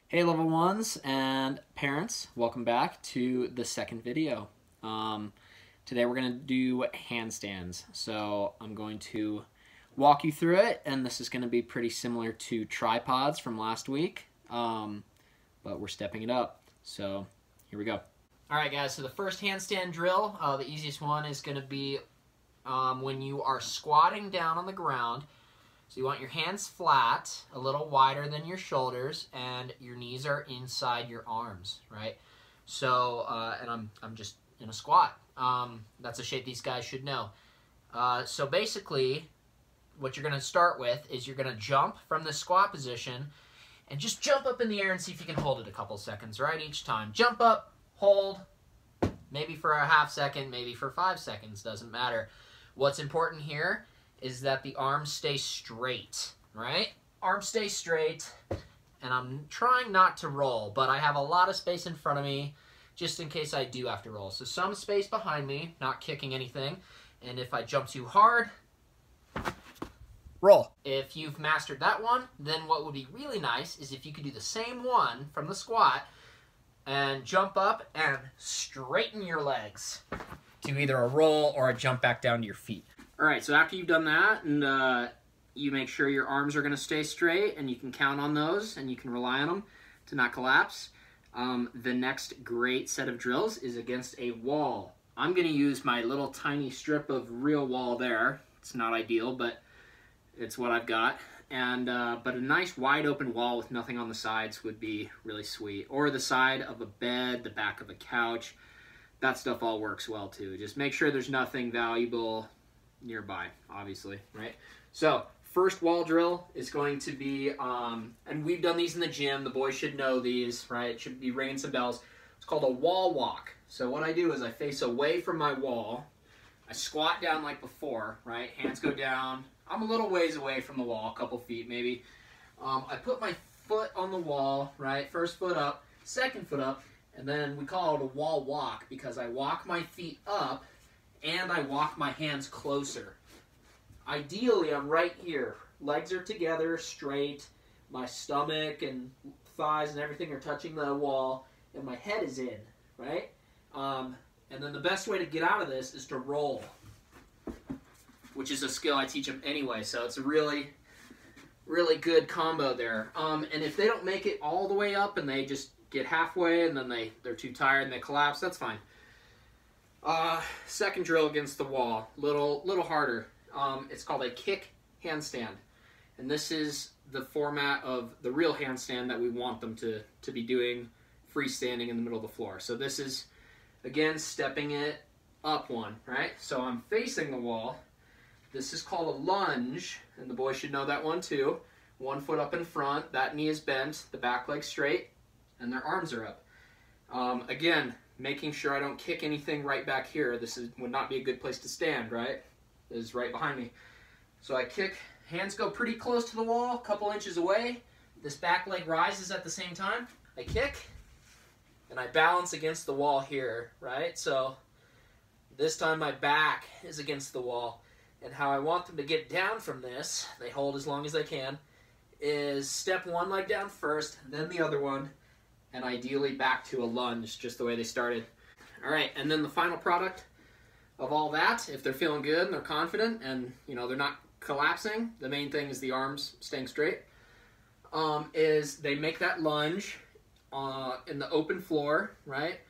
Hey level ones and parents, welcome back to the second video. Today we're going to do handstands. So I'm going to walk you through it, and this is going to be pretty similar to tripods from last week, but we're stepping it up. So here we go. Alright guys, so the first handstand drill, the easiest one is going to be when you are squatting down on the ground. So you want your hands flat, a little wider than your shoulders, and your knees are inside your arms, right? So, and I'm just in a squat. That's a shape these guys should know. So basically, what you're going to start with is you're going to jump from the squat position, and just jump up in the air and see if you can hold it a couple seconds, right? Each time. Jump up, hold, maybe for a half second, maybe for 5 seconds, doesn't matter. What's important here is that the arms stay straight, right? Arms stay straight, and I'm trying not to roll, but I have a lot of space in front of me just in case I do have to roll. So some space behind me, not kicking anything, and if I jump too hard, roll. If you've mastered that one, then what would be really nice is if you could do the same one from the squat and jump up and straighten your legs to either a roll or a jump back down to your feet. All right, so after you've done that, and you make sure your arms are going to stay straight, and you can count on those, and you can rely on them to not collapse, the next great set of drills is against a wall. I'm going to use my little tiny strip of real wall there. It's not ideal, but it's what I've got. And but a nice wide open wall with nothing on the sides would be really sweet. Or the side of a bed, the back of a couch. That stuff all works well too. Just make sure there's nothing valuable nearby, obviously, right? So first wall drill is going to be, and we've done these in the gym, the boys should know these, right? It should be ringing some bells. It's called a wall walk. So what I do is I face away from my wall, I squat down like before, right? Hands go down. I'm a little ways away from the wall, a couple feet maybe. I put my foot on the wall, right? First foot up, second foot up, and then we call it a wall walk because I walk my feet up and I walk my hands closer. Ideally, I'm right here. Legs are together, straight. My stomach and thighs and everything are touching the wall, and my head is in, right? And then the best way to get out of this is to roll, which is a skill I teach them anyway, so it's a really, really good combo there. And if they don't make it all the way up and they just get halfway and then they're too tired and they collapse, that's fine. Second drill against the wall, little harder. It's called a kick handstand, and this is the format of the real handstand that we want them to be doing freestanding in the middle of the floor. So this is, again, stepping it up one, right? So I'm facing the wall. This is called a lunge, and the boys should know that one too. 1 foot up in front, that knee is bent, the back leg straight, and their arms are up. Again, making sure I don't kick anything right back here. This would not be a good place to stand, right? This is right behind me. So I kick, hands go pretty close to the wall, a couple inches away. This back leg rises at the same time. I kick, and I balance against the wall here, right? So this time my back is against the wall. And how I want them to get down from this, they hold as long as they can, is step one leg down first, then the other one, and ideally back to a lunge, just the way they started. All right, and then the final product of all that, if they're feeling good and they're confident and they're not collapsing, the main thing is the arms staying straight, is they make that lunge in the open floor, right?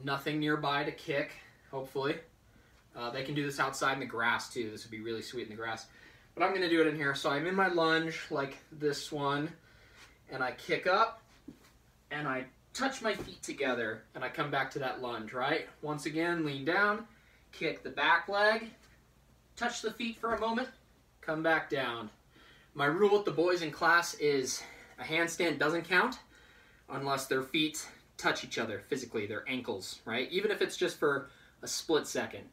Nothing nearby to kick, hopefully. They can do this outside in the grass too. This would be really sweet in the grass. But I'm going to do it in here. So I'm in my lunge like this one, and I kick up, and I touch my feet together, and I come back to that lunge, right? Once again, lean down, kick the back leg, touch the feet for a moment, come back down. My rule with the boys in class is a handstand doesn't count unless their feet touch each other physically, their ankles, right? Even if it's just for a split second.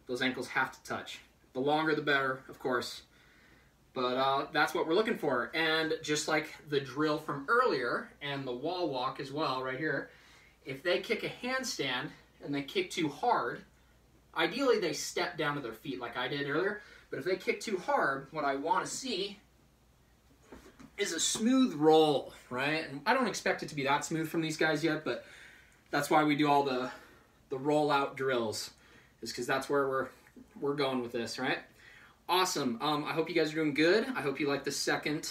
Those ankles have to touch. The longer the better, of course. But that's what we're looking for. And just like the drill from earlier, and the wall walk as well, right here, if they kick a handstand and they kick too hard, ideally they step down to their feet like I did earlier, but if they kick too hard, what I want to see is a smooth roll, right? And I don't expect it to be that smooth from these guys yet, but that's why we do all the rollout drills, is because that's where we're going with this, right? Awesome. I hope you guys are doing good. I hope you like the second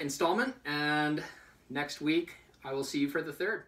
installment, and next week I will see you for the third.